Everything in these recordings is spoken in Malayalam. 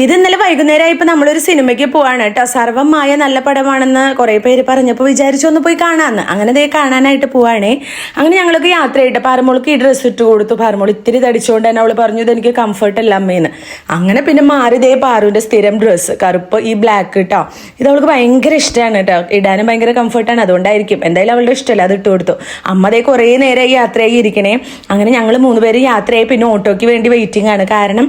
ഇത് ഇന്നലെ വൈകുന്നേരമായപ്പോൾ നമ്മളൊരു സിനിമയ്ക്ക് പോവാണ് കേട്ടോ. സർവ്വമായ നല്ല പടമാണെന്ന് കുറേ പേര് പറഞ്ഞപ്പോൾ വിചാരിച്ചു ഒന്ന് പോയി കാണാമെന്ന്. അങ്ങനെ ദേ കാണാനായിട്ട് പോവാണേ. അങ്ങനെ ഞങ്ങളൊക്കെ യാത്ര ചെയ്തിട്ട് പാറമോൾക്ക് ഈ ഡ്രസ്സ് ഇട്ട് കൊടുത്തു. പാറമോൾ ഇത്തിരി തടിച്ചുകൊണ്ട് തന്നെ അവൾ പറഞ്ഞു ഇത് എനിക്ക് കംഫർട്ട് അല്ല അമ്മേന്ന്. അങ്ങനെ പിന്നെ മാറി ദേ പാറുവിൻ്റെ സ്ഥിരം ഡ്രസ്സ് കറുപ്പ് ഈ ബ്ലാക്ക് കേട്ടോ. ഇത് അവൾക്ക് ഭയങ്കര ഇഷ്ടമാണ് കേട്ടോ, ഇടാനും ഭയങ്കര കംഫർട്ടാണ്, അതുകൊണ്ടായിരിക്കും. എന്തായാലും അവളുടെ ഇഷ്ടമല്ല, അത് ഇട്ട് കൊടുത്തു. അമ്മ ദേ കുറേ നേരം യാത്രയായി ഇരിക്കണേ. അങ്ങനെ ഞങ്ങൾ 3 പേര് യാത്രയായി. പിന്നെ ഓട്ടോയ്ക്ക് വേണ്ടി വെയിറ്റിംഗ് ആണ്, കാരണം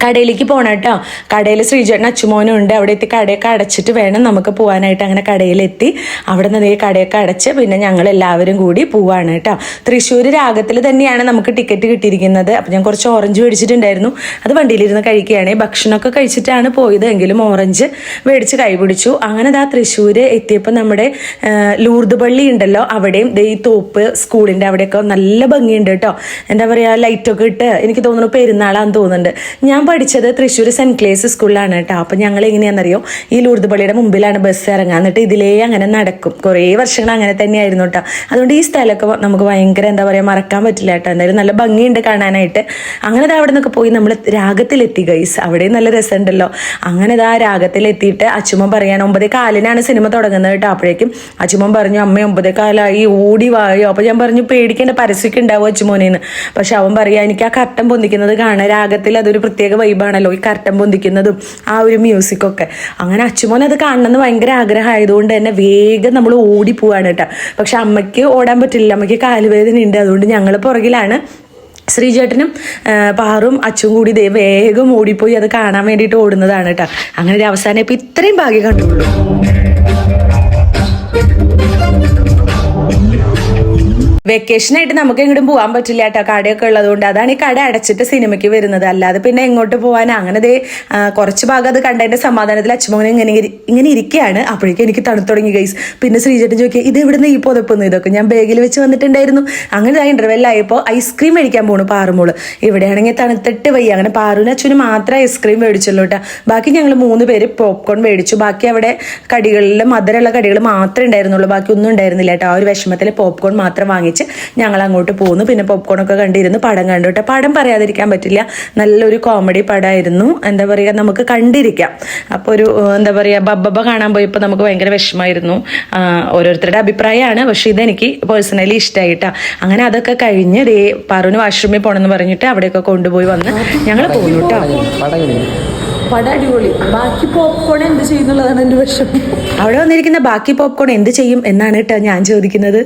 കടയിലേക്ക് പോകണം കേട്ടോ. കടയിൽ ശ്രീജേട്ടൻ അച്ചുമോനും ഉണ്ട്. അവിടെ എത്തി കടയൊക്കെ അടച്ചിട്ട് വേണം നമുക്ക് പോകാനായിട്ട്. അങ്ങനെ കടയിലെത്തി അവിടെ നിന്ന് കടയൊക്കെ അടച്ച് പിന്നെ ഞങ്ങൾ എല്ലാവരും കൂടി പോവാണ് കേട്ടോ. തൃശ്ശൂർ രാഗത്തിൽ തന്നെയാണ് നമുക്ക് ടിക്കറ്റ് കിട്ടിയിരിക്കുന്നത്. അപ്പം ഞാൻ കുറച്ച് ഓറഞ്ച് മേടിച്ചിട്ടുണ്ടായിരുന്നു, അത് വണ്ടിയിലിരുന്ന് കഴിക്കുകയാണ്. ഭക്ഷണമൊക്കെ കഴിച്ചിട്ടാണ് പോയത്, എങ്കിലും ഓറഞ്ച് മേടിച്ച് കൈപിടിച്ചു. അങ്ങനെ ദാ തൃശ്ശൂർ എത്തിയപ്പോൾ നമ്മുടെ ലൂർദ് പള്ളി ഉണ്ടല്ലോ, അവിടെയും ഈ തോപ്പ് സ്കൂളിൻ്റെ അവിടെയൊക്കെ നല്ല ഭംഗിയുണ്ട് കേട്ടോ. എന്താ പറയുക, ലൈറ്റൊക്കെ ഇട്ട് എനിക്ക് തോന്നുന്നു പെരുന്നാളാന്ന് തോന്നുന്നുണ്ട്. ഞാൻ പഠിച്ചത് തൃശ്ശൂർ സെൻറ്റ് ക്ലേസ് സ്കൂളിലാണ് കേട്ടോ. അപ്പം ഞങ്ങൾ എങ്ങനെയാണെന്നറിയോ, ഈ ലൂർദ് പള്ളിയുടെ മുമ്പിലാണ് ബസ് ഇറങ്ങുക, എന്നിട്ട് ഇതിലേ അങ്ങനെ നടക്കും. കുറേ വർഷങ്ങൾ അങ്ങനെ തന്നെയായിരുന്നു കേട്ടോ. അതുകൊണ്ട് ഈ സ്ഥലമൊക്കെ നമുക്ക് ഭയങ്കര എന്താ പറയുക, മറക്കാൻ പറ്റില്ല കേട്ടോ. എന്തായാലും നല്ല ഭംഗിയുണ്ട് കാണാനായിട്ട്. അങ്ങനെ അവിടെ നിന്നൊക്കെ പോയി നമ്മൾ രാഗത്തിലെത്തി ഗൈസ്. അവിടെയും നല്ല രസമുണ്ടല്ലോ. അങ്ങനെ രാഗത്തിലെത്തിയിട്ട് അച്ചുമ്മൻ പറയാണ് 9:15 സിനിമ തുടങ്ങുന്നത് കേട്ടോ. അപ്പോഴേക്കും അച്ചുമ്മൻ പറഞ്ഞു അമ്മ 9:15 ഓടി വായോ. അപ്പോൾ ഞാൻ പറഞ്ഞു പേടിക്കേണ്ട, പരസ്യമൊക്കെ ഉണ്ടാവും അച്ചുമോനേന്ന്. പക്ഷെ അവൻ പറയാ എനിക്ക് ആ കർട്ടൻ പൊന്തിക്കുന്നത് കാണാൻ. രാഗത്തിൽ അതൊരു പ്രത്യേക വൈബാണല്ലോ, ഈ കർട്ടൻ പൊന്തിക്കുന്നതും ആ ഒരു മ്യൂസിക്കൊക്കെ. അങ്ങനെ അച്ചുമോൻ അത് കാണണമെന്ന് ഭയങ്കര ആഗ്രഹമായതുകൊണ്ട് തന്നെ വേഗം നമ്മൾ ഓടി പോവാണ് കേട്ടോ. പക്ഷെ അമ്മയ്ക്ക് ഓടാൻ പറ്റില്ല, അമ്മയ്ക്ക് കാലുവേദന ഉണ്ട്. അതുകൊണ്ട് ഞങ്ങൾ പുറകിലാണ്. ശ്രീജേട്ടനും പാറും അച്ചും കൂടി വേഗം ഓടിപ്പോയി അത് കാണാൻ വേണ്ടിയിട്ട് ഓടുന്നതാണ് കേട്ടോ. അങ്ങനെ ഒരു അവസാനം ഇപ്പം ഇത്രയും ഭാഗ്യം കണ്ടുള്ളൂ. വെക്കേഷനായിട്ട് നമുക്ക് എങ്ങോട്ടും പോകാൻ പറ്റില്ല കേട്ടോ, കടയൊക്കെ ഉള്ളതുകൊണ്ട്. അതാണ് ഈ കട അടച്ചിട്ട് സിനിമയ്ക്ക് വരുന്നത്, അല്ലാതെ പിന്നെ എങ്ങോട്ട് പോകാൻ. അങ്ങനെ കുറച്ച് ഭാഗം അത് കണ്ടതിന്റെ സമാധാനത്തിൽ അച്ചുമോനെ ഇങ്ങനെ ഇരിക്കുകയാണ്. അപ്പോഴേക്കും എനിക്ക് തണുത്തു തുടങ്ങി ഗൈസ്. പിന്നെ ശ്രീജേട്ടൻ ചോദിക്കുക ഇത് എവിടുന്ന് ഈ പുതപ്പൊന്നും, ഇതൊക്കെ ഞാൻ ബാഗിൽ വെച്ച് വന്നിട്ടുണ്ടായിരുന്നു. അങ്ങനെ ഇന്റർവെല്ലായപ്പോൾ ഐസ്ക്രീം മേടിക്കാൻ പോണു പാറുമോള്. ഇവിടെയാണെങ്കിൽ തണുത്തിട്ട് വയ്യ. അങ്ങനെ പാറുവിന് അച്ഛനും മാത്രം ഐസ്ക്രീം മേടിച്ചല്ലോ കേട്ടോ. ബാക്കി ഞങ്ങൾ 3 പേര് പോപ്കോൺ മേടിച്ചു. ബാക്കി അവിടെ കടികളിൽ മധുരമുള്ള കടികൾ മാത്രമേ ഉണ്ടായിരുന്നുള്ളൂ, ബാക്കി ഒന്നും ഉണ്ടായിരുന്നില്ല കേട്ടോ. ആ ഒരു വിഷമത്തിൽ പോപ്കോൺ മാത്രം വാങ്ങിച്ച് ഞങ്ങൾ അങ്ങോട്ട് പോകുന്നു. പിന്നെ പോപ്കോണൊക്കെ കണ്ടിരുന്നു, പടം കണ്ടു കേട്ടോ. പടം പറയാതിരിക്കാൻ പറ്റില്ല, നല്ലൊരു കോമഡി പടമായിരുന്നു. എന്താ പറയുക, നമുക്ക് കണ്ടിരിക്കാം. അപ്പോൾ ഒരു എന്താ പറയുക, ബബ്ബ കാണാൻ പോയപ്പോൾ നമുക്ക് ഭയങ്കര വിഷമമായിരുന്നു. ഓരോരുത്തരുടെ അഭിപ്രായമാണ്, പക്ഷെ ഇതെനിക്ക് പേഴ്സണലി ഇഷ്ടമായിട്ടാ. അങ്ങനെ അതൊക്കെ കഴിഞ്ഞ് പാറുവിന് വാഷ്റൂമിൽ പോകണമെന്ന് പറഞ്ഞിട്ട് അവിടെയൊക്കെ കൊണ്ടുപോയി വന്ന് ഞങ്ങൾ പോകുന്നു കേട്ടോ. പടം അടിപൊളി. ബാക്കി പോപ്കോൺ എന്ത് ചെയ്യുന്നുള്ളതാണ് എൻ്റെ വിഷമം. അവിടെ വന്നിരിക്കുന്ന ബാക്കി പോപ്കോൺ എന്ത് ചെയ്യും എന്നാണ് കേട്ടോ ഞാൻ ചോദിക്കുന്നത്.